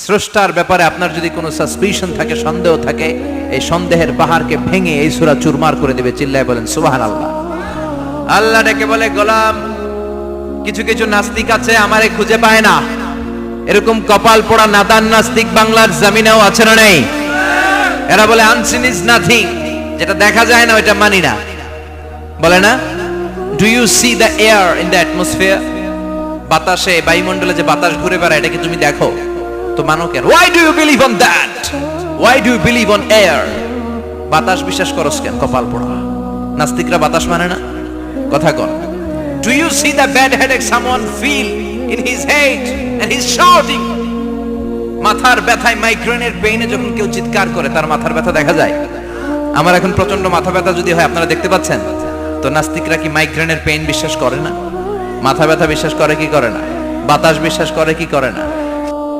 স্রষ্টার ব্যাপারে আপনার যদি কোনো সাসপিশন থাকে, সন্দেহ থাকে, এই সন্দেহের পাহাড়কে ভেঙে এই সূরা চুরমার করে দেবে। চিল্লায় বলেন সুবহানাল্লাহ। আল্লাহ ডেকে বলে, গোলাম, কিছু কিছু নাস্তিক আছে আমারে খুঁজে পায় না। এরকম কপাল পোড়া নাদান নাস্তিক বাংলার জমিনেও আছে না নেই? এরা বলে আনসিন ইজ নাথিং, যেটা দেখা যায় না ওইটা মানি না। বলে না, do you see the air in the atmosphere? বাতাসে, বায়ুমণ্ডলে যে বাতাস ঘুরে বেড়ায়, এটাকে তুমি দেখো তো মানো কেন? Why do you believe on that? Why do you believe on air? বাতাস বিশ্বাস করস কেন? কপাল পোড়া নাস্তিকরা বাতাস মানে না। কথা কন। Do you see the bad headache someone feel in his head and he is shouting? মাথার ব্যথায়, মাইগ্রেনের পেইনে যখন কেউ চিৎকার করে, তার মাথার ব্যথা দেখা যায়। আমার এখন প্রচন্ড মাথা ব্যথা যদি হয়, আপনারা দেখতে পাচ্ছেন তো, নাস্তিকরা কি মাইগ্রেনের পেইন বিশ্বাস করে না? মাথা ব্যথা বিশ্বাস করে কি করে না? বাতাস বিশ্বাস করে কি করে না?